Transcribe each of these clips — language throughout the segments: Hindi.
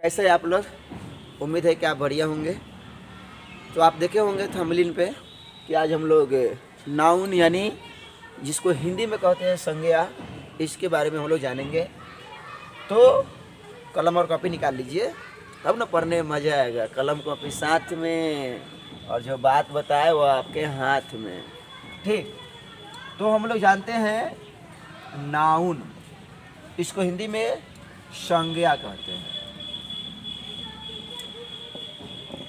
कैसे है आप लोग? उम्मीद है कि आप बढ़िया होंगे। तो आप देखे होंगे थंबनेल पे कि आज हम लोग नाउन यानी जिसको हिंदी में कहते हैं संज्ञा, इसके बारे में हम लोग जानेंगे। तो कलम और कॉपी निकाल लीजिए, तब ना पढ़ने में मज़ा आएगा। कलम कॉपी साथ में और जो बात बताए वो आपके हाथ में। ठीक, तो हम लोग जानते हैं नाउन, इसको हिंदी में संज्ञा कहते हैं।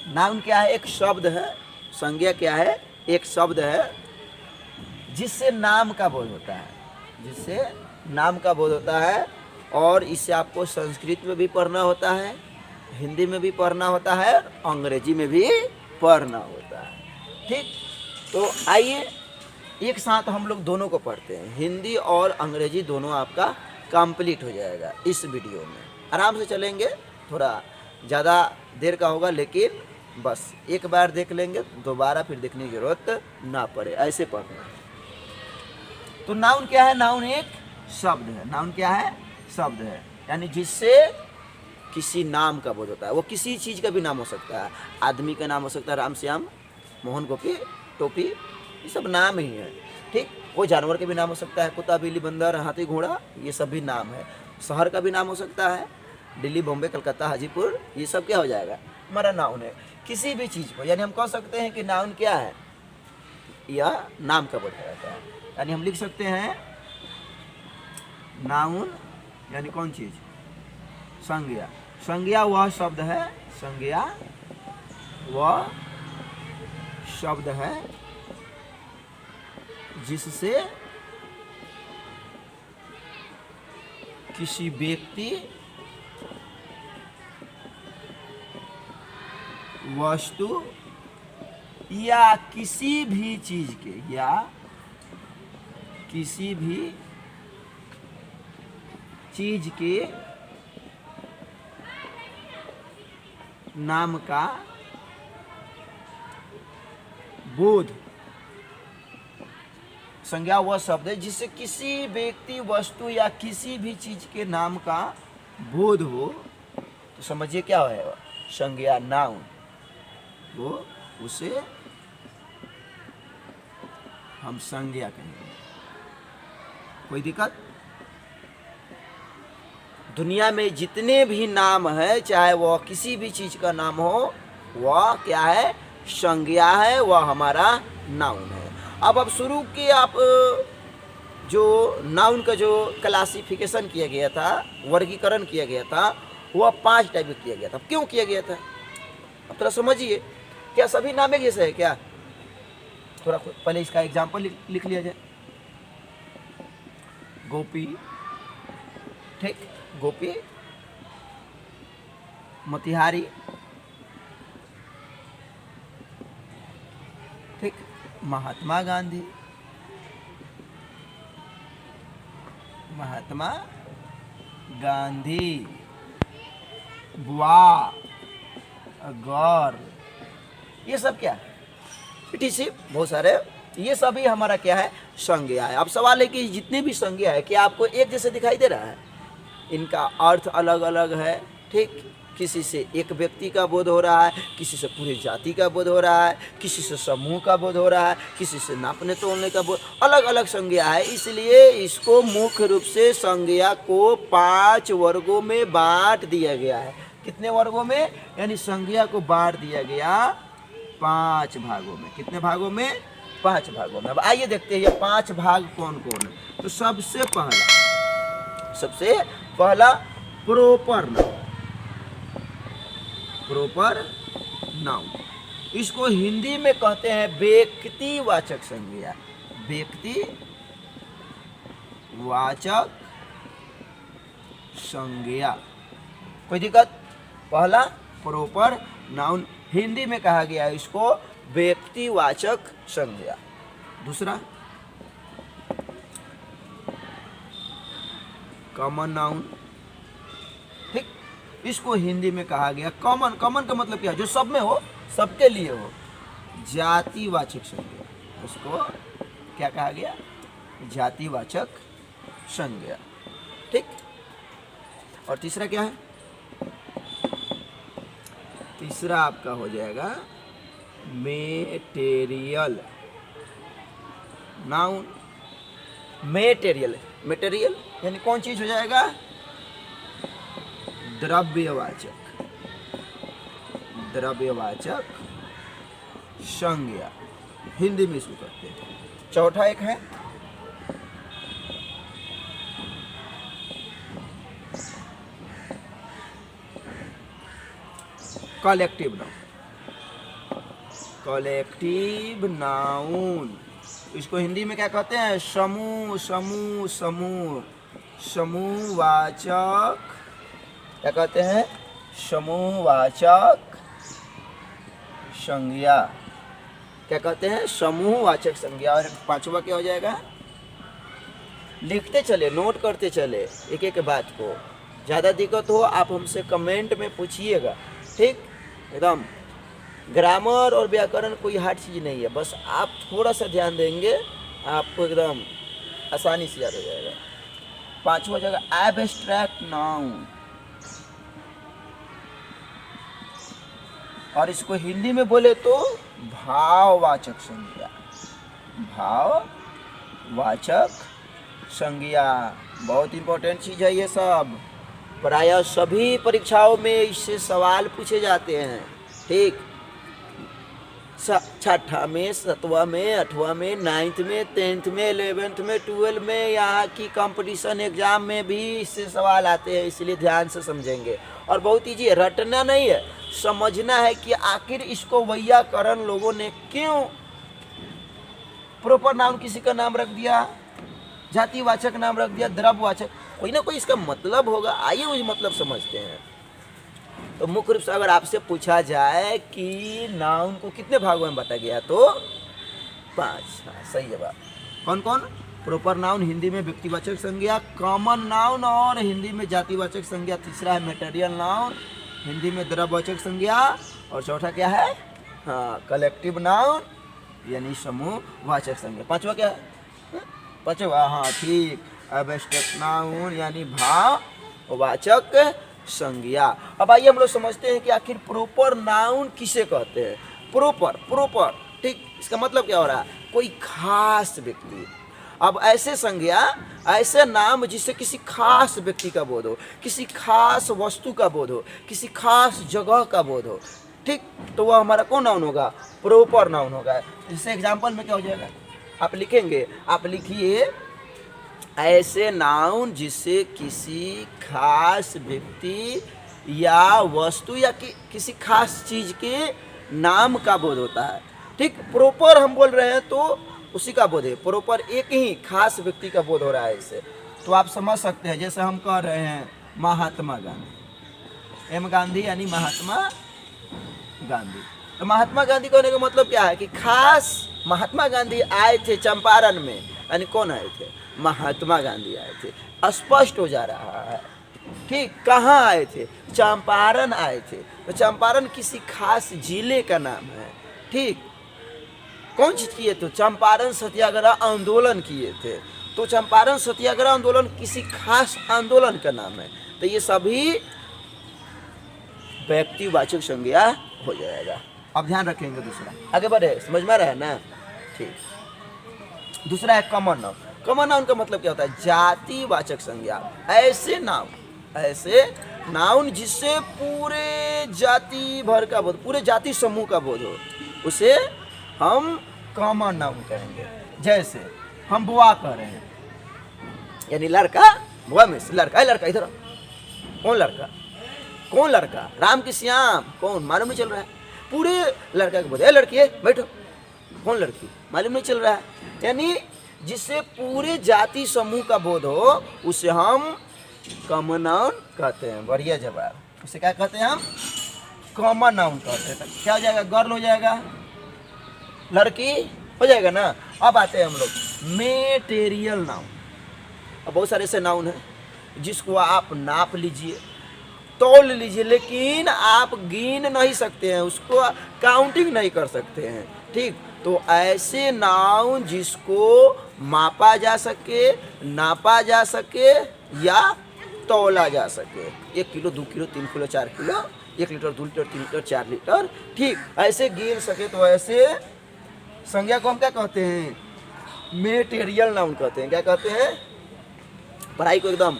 नाउन क्या है? एक शब्द है। संज्ञा क्या है? एक शब्द है जिससे नाम का बोध होता है, जिससे नाम का बोध होता है। और इसे आपको संस्कृत में भी पढ़ना होता है, हिंदी में भी पढ़ना होता है, अंग्रेजी में भी पढ़ना होता है। ठीक, तो आइए एक साथ हम लोग दोनों को पढ़ते हैं। हिंदी और अंग्रेजी दोनों आपका कंप्लीट हो जाएगा इस वीडियो में। आराम से चलेंगे, थोड़ा ज़्यादा देर का होगा, लेकिन बस एक बार देख लेंगे, दोबारा फिर देखने की जरूरत ना पड़े, ऐसे पढ़ना है। तो नाउन क्या है? नाउन एक शब्द है। नाउन क्या है? शब्द है, यानी जिससे किसी नाम का बोध होता है। वो किसी चीज़ का भी नाम हो सकता है। आदमी का नाम हो सकता है राम श्याम, मोहन गोपी, टोपी, ये सब नाम ही है। ठीक, वो जानवर के भी नाम हो सकता है, कुत्ता, बिल्ली, बंदर, हाथी, घोड़ा, ये सब भी नाम है। शहर का भी नाम हो सकता है, दिल्ली, बॉम्बे, कलकत्ता, हाजीपुर, ये सब क्या हो जाएगा? हमारा नाउन है। किसी भी चीज़ को, यानी हम कह सकते हैं कि नाउन क्या है? यह नाम का बोध कराता है। यानी हम लिख सकते हैं नाउन यानी कौन चीज? संज्ञा। संज्ञा वह शब्द है, संज्ञा वह शब्द है जिससे किसी व्यक्ति, वस्तु या किसी भी चीज के, या किसी भी चीज के नाम का बोध। संज्ञा वह शब्द है जिससे किसी व्यक्ति, वस्तु या किसी भी चीज के नाम का बोध हो। तो समझिए क्या है संज्ञा, नाउन। वो उसे हम संज्ञा कहेंगे। कोई दिक्कत? दुनिया में जितने भी नाम है, चाहे वह किसी भी चीज का नाम हो, वह क्या है? संज्ञा है, वह हमारा नाउन है। अब शुरू की आप जो नाउन का जो क्लासिफिकेशन किया गया था, वर्गीकरण किया गया था, वह 5 टाइप में किया गया था। क्यों किया गया था? अब थोड़ा समझिए। क्या सभी नाम एक जैसे है क्या? थोड़ा पहले इसका एग्जाम्पल लिख लिया जाए। गोपी, ठीक, गोपी, मोतिहारी, ठीक, महात्मा गांधी, महात्मा गांधी, बुआ, गौर, ये सब क्या है? टीसी बहुत सारे, ये सभी हमारा क्या है? संज्ञा है। अब सवाल है कि जितने भी संज्ञा है, क्या आपको एक जैसे दिखाई दे रहा है? इनका अर्थ अलग अलग है। ठीक, किसी से एक व्यक्ति का बोध हो रहा है, किसी से पूरी जाति का बोध हो रहा है, किसी से समूह का बोध हो रहा है, किसी से नापने तोलने का बोध, अलग अलग संज्ञा है। इसलिए इसको मुख्य रूप से संज्ञा को 5 वर्गों में बांट दिया गया है। कितने वर्गों में? यानी संज्ञा को बांट दिया गया 5 भागों में। कितने भागों में? 5 भागों में। अब आइए देखते हैं ये 5 भाग कौन कौन है। तो सबसे पहला प्रोपर नाउन। प्रोपर नाउन, इसको हिंदी में कहते हैं व्यक्तिवाचक संज्ञा। व्यक्तिवाचक संज्ञा। कोई दिक्कत? पहला प्रोपर नाउन, हिंदी में कहा गया है इसको व्यक्तिवाचक संज्ञा। दूसरा कॉमन नाउन, ठीक, इसको हिंदी में कहा गया कॉमन। कॉमन का मतलब क्या है? जो सब में हो, सबके लिए हो। जातिवाचक संज्ञा, उसको क्या कहा गया? जातिवाचक संज्ञा। ठीक, और तीसरा क्या है? तीसरा आपका हो जाएगा मेटेरियल नाउन। मेटेरियल, मेटेरियल यानी कौन चीज हो जाएगा? द्रव्यवाचक, द्रव्यवाचक संज्ञा, हिंदी में इसको कहते हैं। चौथा एक है कलेक्टिव नाउन, कलेक्टिव नाउन। इसको हिंदी में क्या कहते हैं? समूह, समूह, समूह, समूहवाचक, क्या कहते हैं? समूहवाचक संज्ञा, क्या कहते हैं? समूहवाचक संज्ञा। और पांचवा क्या हो जाएगा? लिखते चले, नोट करते चले एक एक बात को। ज़्यादा दिक्कत हो आप हमसे कमेंट में पूछिएगा, ठीक? एकदम ग्रामर और व्याकरण कोई हार्ड चीज़ नहीं है, बस आप थोड़ा सा ध्यान देंगे आपको एकदम आसानी से याद हो जाएगा। पांचवा जगह एब्स्ट्रैक्ट नाउन, और इसको हिंदी में बोले तो भाववाचक संज्ञा, भाववाचक संज्ञा। बहुत इंपॉर्टेंट चीज़ है ये सब, प्रायः सभी परीक्षाओं में इससे सवाल पूछे जाते हैं, ठीक? छठा में, सातवां में, आठवां में, 9th में, 10th में, 11th में, 12 में, यहाँ की कंपटीशन एग्जाम में भी इससे सवाल आते हैं, इसलिए ध्यान से समझेंगे। और बहुत ईजी है, रटना नहीं है, समझना है कि आखिर इसको वैयाकरण लोगों ने क्यों प्रॉपर नाउन किसी का नाम रख दिया, जातिवाचक नाम रख दिया, द्रव्यवाचक, कोई ना कोई इसका मतलब होगा। आइए उस मतलब समझते हैं। तो मुख्य रूप से अगर आपसे पूछा जाए कि नाउन को कितने भागों में बांटा गया तो 5। हाँ, सही जवाब। कौन कौन? प्रॉपर नाउन हिंदी में व्यक्तिवाचक संज्ञा, कॉमन नाउन और हिंदी में जातिवाचक संज्ञा, तीसरा है मेटेरियल नाउन हिंदी में द्रव्यवाचक संज्ञा, और चौथा क्या है? हाँ, कलेक्टिव नाउन यानी समूहवाचक संज्ञा। पांचवा क्या है? पांचवा, हाँ ठीक, एब्स्ट्रैक्ट नाउन यानी भाववाचक संज्ञा। अब आइए हम लोग समझते हैं कि आखिर प्रॉपर नाउन किसे कहते हैं। प्रॉपर, प्रॉपर, ठीक, इसका मतलब क्या हो रहा है? कोई खास व्यक्ति। अब ऐसे संज्ञा, ऐसे नाम जिससे किसी खास व्यक्ति का बोध हो, किसी खास वस्तु का बोध हो, किसी खास जगह का बोध हो, ठीक, तो वह हमारा कौन नाउन होगा? प्रॉपर नाउन होगा। इससे एग्जाम्पल में क्या हो जाएगा? आप लिखेंगे, आप लिखिए ऐसे नाउन जिससे किसी खास व्यक्ति या वस्तु या किसी खास चीज के नाम का बोध होता है, ठीक। प्रॉपर हम बोल रहे हैं तो उसी का बोध है, प्रॉपर एक ही खास व्यक्ति का बोध हो रहा है इससे। तो आप समझ सकते हैं, जैसे हम कह रहे हैं महात्मा गांधी, एम गांधी यानी महात्मा गांधी। तो महात्मा गांधी कहने का मतलब क्या है कि खास महात्मा गांधी आए थे चंपारण में, यानी कौन आए थे? महात्मा गांधी आए थे। स्पष्ट हो जा रहा है, ठीक। कहाँ आए थे? चंपारण आए थे। तो चंपारण किसी खास जिले का नाम है, ठीक। कौन चीज किए थे? चंपारण सत्याग्रह आंदोलन किए थे। तो चंपारण सत्याग्रह आंदोलन किसी खास आंदोलन का नाम है। तो ये सभी व्यक्तिवाचक संज्ञा हो जाएगा। अब ध्यान रखेंगे, दूसरा आगे बढ़े, समझ में रहा है ना, ठीक। दूसरा है कॉमन नाउन। कॉमन नाउन का मतलब क्या होता है? जातिवाचक संज्ञा। ऐसे नाउन जिससे पूरे जाति भर का बोध, पूरे जाति समूह का बोध हो, उसे हम कॉमन नाउन कहेंगे। जैसे हम बुआ कह रहे हैं, यानी लड़का, बुआ में से लड़का है, लड़का इधर, कौन लड़का? कौन लड़का? राम की श्याम, कौन? मालूम नहीं चल रहा है। पूरे लड़का के बोध है, लड़की है, बैठो, कौन लड़की? मालूम नहीं चल रहा है। यानी जिससे पूरे जाति समूह का बोध हो उसे हम कॉमन नाउन कहते हैं। बढ़िया जवाब। उसे क्या कहते हैं? हम कॉमन नाउन कहते हैं। क्या हो जाएगा? गर्ल हो जाएगा, लड़की हो जाएगा ना। अब आते हैं हम लोग मेटेरियल नाउन। अब बहुत सारे ऐसे नाउन हैं जिसको आप नाप लीजिए, तौल लीजिए, लेकिन आप गिन नहीं सकते हैं, उसको काउंटिंग नहीं कर सकते हैं, ठीक। तो ऐसे नाउन जिसको मापा जा सके, नापा जा सके या तौला जा सके, 1 kilo, 2 kilo, 3 kilo, 4 kilo, 1 litre, 2 litre, 3 litre, 4 litre, ठीक ऐसे गिन सके तो ऐसे संज्ञा को हम क्या कहते हैं? मेटेरियल नाउन कहते हैं। क्या कहते हैं? पढ़ाई को एकदम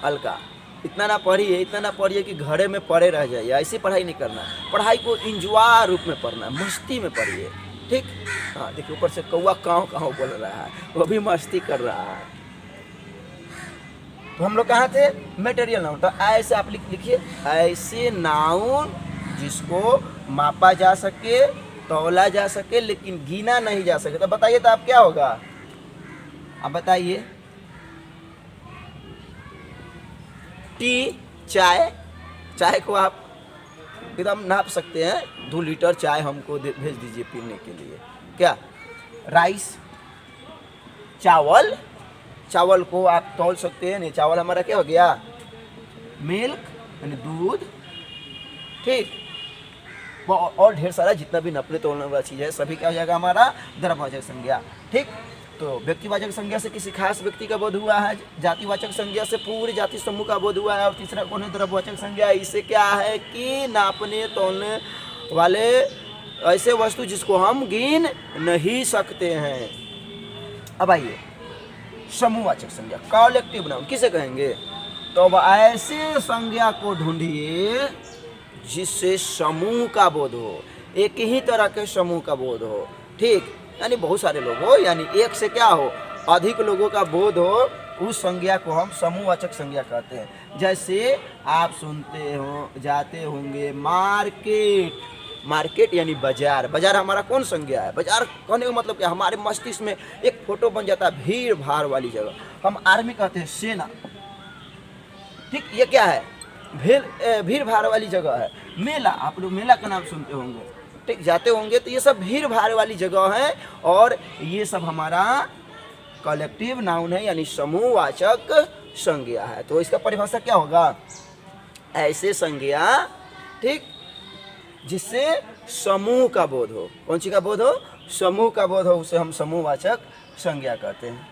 हल्का, इतना ना पढ़िए कि घरे में पढ़े रह जाइए, ऐसी पढ़ाई नहीं करना। पढ़ाई को इंजॉय रूप में पढ़ना, मस्ती में पढ़िए, ठीक। हाँ देखिए ऊपर से कौवा काँव काँव बोल रहा है, वो भी मस्ती कर रहा है। तो हम लोग कहाँ थे? Material noun. तो ऐसे आप लिखिए, ऐसे नाउन जिसको मापा जा सके, तौला जा सके, लेकिन गिना नहीं जा सके। तो बताइए तो आप क्या होगा? आप बताइए। टी, चाय को आप एकदम नाप सकते हैं, 2 लीटर चाय हमको भेज दीजिए पीने के लिए। क्या? राइस, चावल को आप तौल सकते हैं। नहीं, चावल हमारा क्या हो गया? मिल्क यानी दूध, ठीक। और ढेर सारा जितना भी नपने तोलने वाला चीज़ है सभी क्या हो जाएगा? हमारा द्रव्यवाचक संज्ञा, ठीक। तो व्यक्तिवाचक संज्ञा से किसी खास व्यक्ति का बोध हुआ है, जातिवाचक संज्ञा से पूरी जाति समूह का बोध हुआ है, और तीसरा कौन है? द्रव्यवाचक संज्ञा। इससे क्या है कि नापने तोलने वाले ऐसे वस्तु जिसको हम गिन नहीं सकते हैं। अब आइए समूहवाचक संज्ञा, कलेक्टिव नाउन किसे कहेंगे? तो अब ऐसे संज्ञा को ढूंढिए जिससे समूह का बोध हो, एक ही तरह के समूह का बोध हो, ठीक। यानी बहुत सारे लोग हो, यानी एक से क्या हो? अधिक लोगों का बोध हो, उस संज्ञा को हम समूहवाचक संज्ञा कहते हैं। जैसे आप सुनते हो, जाते होंगे मार्केट यानी बाजार हमारा कौन संज्ञा है? बाजार कहने का मतलब क्या? हमारे मस्तिष्क में एक फोटो बन जाता है भीड़ भाड़ वाली जगह। हम आर्मी कहते हैं सेना, ठीक। ये क्या है? भीड़ भाड़ वाली जगह है। मेला, आप लोग मेला का नाम सुनते होंगे, ठीक, जाते होंगे। तो ये सब भीड़ भाड़ वाली जगह है, और ये सब हमारा कलेक्टिव नाउन है, यानी समूहवाचक संज्ञा है। तो इसका परिभाषा क्या होगा? ऐसे संज्ञा, ठीक, जिससे समूह का बोध हो। कौन सी का बोध हो? समूह का बोध हो, उसे हम समूहवाचक संज्ञा कहते हैं।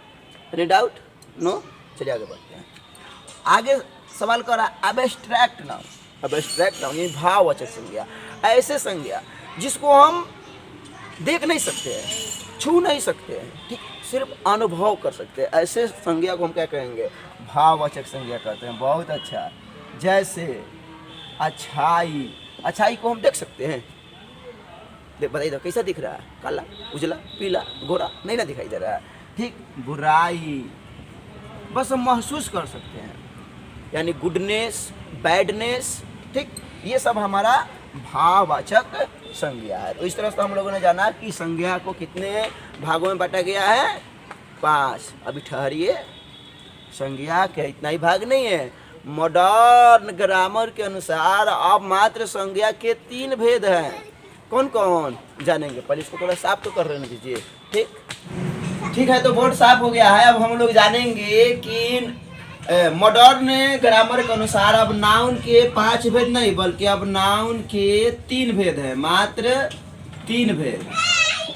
Any doubt? नो? चलिए आगे बढ़ते हैं। आगे सवाल कर रहा है एब्स्ट्रैक्ट नाउन यानी भाववाचक संज्ञा। ऐसे संज्ञा जिसको हम देख नहीं सकते हैं, छू नहीं सकते हैं, ठीक, सिर्फ अनुभव कर सकते हैं, ऐसे संज्ञा को हम क्या कहेंगे? भाववाचक संज्ञा कहते हैं। बहुत अच्छा। जैसे अच्छाई को हम देख सकते हैं? बताइए कैसा दिख रहा है? काला, उजला, पीला, गोरा? नहीं ना दिखाई दे रहा है, ठीक। बुराई बस हम महसूस कर सकते हैं, यानी गुडनेस, बैडनेस, ठीक। ये सब हमारा भाववाचक संज्ञा है। तो इस तरह से हम लोगों ने जाना कि संज्ञा को कितने भागों में बांटा गया है? 5। अभी ठहरिए, संज्ञा क्या इतना ही भाग नहीं है। मॉडर्न ग्रामर के अनुसार अब मात्र संज्ञा के 3 भेद हैं। कौन कौन जानेंगे? पहले इसको थोड़ा साफ तो कर लेने दीजिए, ठीक है। तो बोर्ड साफ हो गया है। अब हम लोग जानेंगे कि मॉडर्न ग्रामर के अनुसार अब नाउन के 5 भेद नहीं, बल्कि अब नाउन के 3 भेद है, मात्र 3 भेद।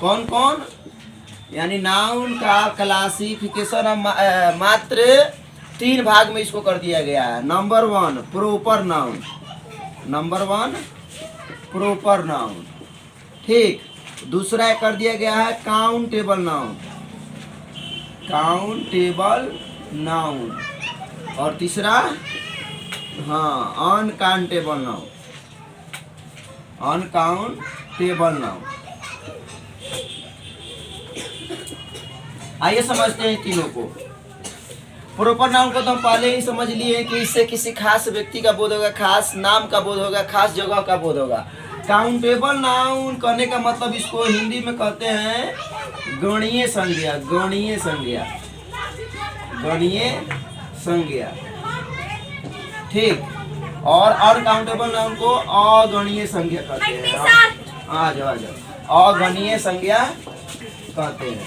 कौन कौन? यानी नाउन का क्लासिफिकेशन मात्र 3 भाग में इसको कर दिया गया है। नंबर 1 प्रोपर नाउन, ठीक। दूसरा कर दिया गया है काउंटेबल नाउन, और तीसरा अनकाउंटेबल नाउन। आइए समझते हैं तीनों को। प्रॉपर नाउन को तो हम पहले ही समझ लिए कि इससे किसी खास व्यक्ति का बोध होगा, खास नाम का बोध होगा, खास जगह का बोध होगा। काउंटेबल नाउन कहने का मतलब इसको हिंदी में कहते हैं गणीय संज्ञा, ठीक। और अनकाउंटेबल नाउन को अगणीय संज्ञा कहते हैं। आ जाओ, अगणीय संज्ञा कहते हैं,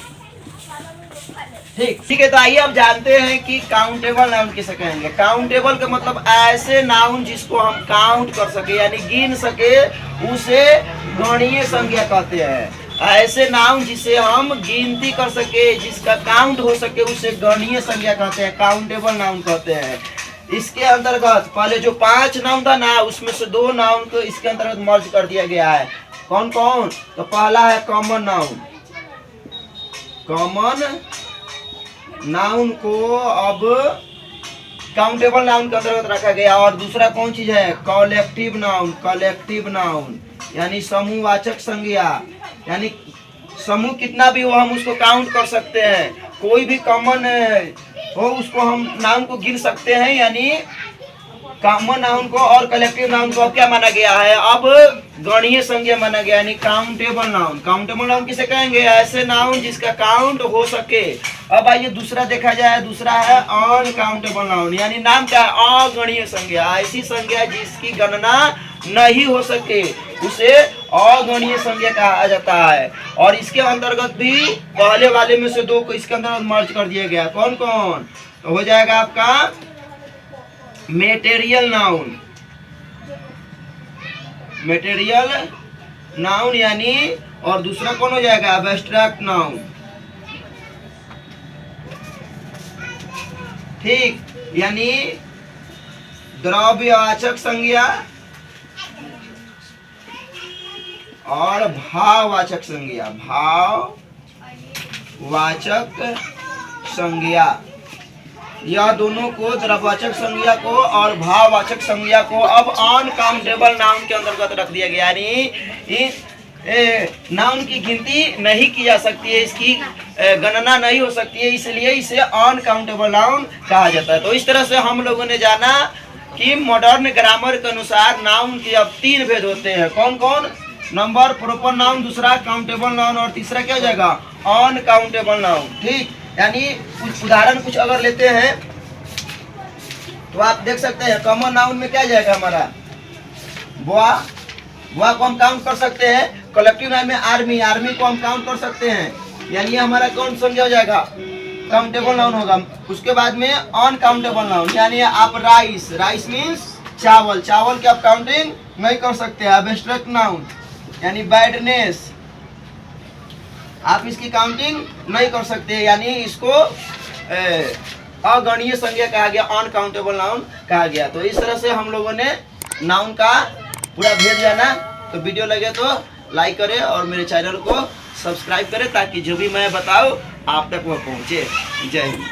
ठीक है। तो आइए अब जानते हैं कि काउंटेबल नाउन किसे कहेंगे। काउंटेबल का मतलब ऐसे नाउन जिसको हम काउंट कर सके, यानी गिन सके, उसे गणीय संज्ञा कहते हैं। ऐसे नाउन जिसे हम गिनती कर सके, जिसका काउंट हो सके, उसे गणीय संज्ञा कहते हैं, काउंटेबल नाउन कहते हैं। इसके अंतर्गत पहले जो 5 नाउन था ना, उसमें से 2 नाउन को इसके अंतर्गत मर्ज कर दिया गया है। कौन कौन? तो पहला है कॉमन नाउन। कॉमन नाउन को अब काउंटेबल नाउन के अंतर्गत रखा गया। और दूसरा कौन चीज है? Collective noun. कलेक्टिव नाउन यानी समूहवाचक संज्ञा, यानी समूह कितना भी हो हम उसको काउंट कर सकते हैं। कोई भी कॉमन हो उसको हम नाउन को गिन सकते हैं। यानी कॉमन नाउन को और कलेक्टिव नाउन को अब क्या माना गया है? अब गणीय संज्ञा माना गया, यानी काउंटेबल नाउन। काउंटेबल नाउन किसे कहेंगे? ऐसे नाउन जिसका काउंट हो सके। अब आइए दूसरा देखा जाए। दूसरा है अनकाउंटेबल नाउन, यानी नाम क्या है? अगणीय संज्ञा। ऐसी संज्ञा जिसकी गणना नहीं हो सके उसे अगणीय संज्ञा कहा जाता है। और इसके अंतर्गत भी पहले वाले में से 2 को इसके अंतर्गत मर्ज कर दिया गया। कौन कौन? तो हो जाएगा आपका मेटेरियल नाउन। मेटेरियल नाउन यानी, और दूसरा कौन हो जाएगा? Abstract noun. ठीक, यानी द्रव्यवाचक संज्ञा और भाववाचक संज्ञा। भाववाचक संज्ञा, यह दोनों को, द्रव्यवाचक संज्ञा को और भाववाचक संज्ञा को अब अनकाउंटेबल नाउन के अंतर्गत रख दिया गया। यानी नाउन की गिनती नहीं की जा सकती है, इसकी गणना नहीं हो सकती है, इसलिए इसे अनकाउंटेबल नाउन कहा जाता है। तो इस तरह से हम लोगों ने जाना कि मॉडर्न ग्रामर के अनुसार नाउन के अब 3 भेद होते हैं। कौन कौन? नंबर, प्रॉपर नाउन, दूसरा काउंटेबल नाउन और तीसरा क्या हो जाएगा? Uncountable noun. ठीक, यानी कुछ उदाहरण कुछ अगर लेते हैं तो आप देख सकते हैं कॉमन नाउन में क्या जाएगा हमारा? बॉय, बॉय को हम काउंट कर सकते हैं। कलेक्टिव नाउन में आर्मी, आर्मी को हम काउंट कर सकते हैं। यानी हमारा कौन संज्ञा हो जाएगा? काउंटेबल नाउन होगा। उसके बाद में अनकाउंटेबल नाउन, यानी आप राइस, राइस मीन्स चावल, चावल की आप काउंटिंग नहीं कर सकते। एब्स्ट्रैक्ट नाउन यानी बैडनेस, आप इसकी काउंटिंग नहीं कर सकते, यानी इसको अगणीय संज्ञा कहा गया, अनकाउंटेबल नाउन कहा गया। तो इस तरह से हम लोगों ने नाउन का पूरा भेद जाना। तो वीडियो लगे तो लाइक करें और मेरे चैनल को सब्सक्राइब करें ताकि जो भी मैं बताऊं आप तक वह पहुंचे। जय हिंद।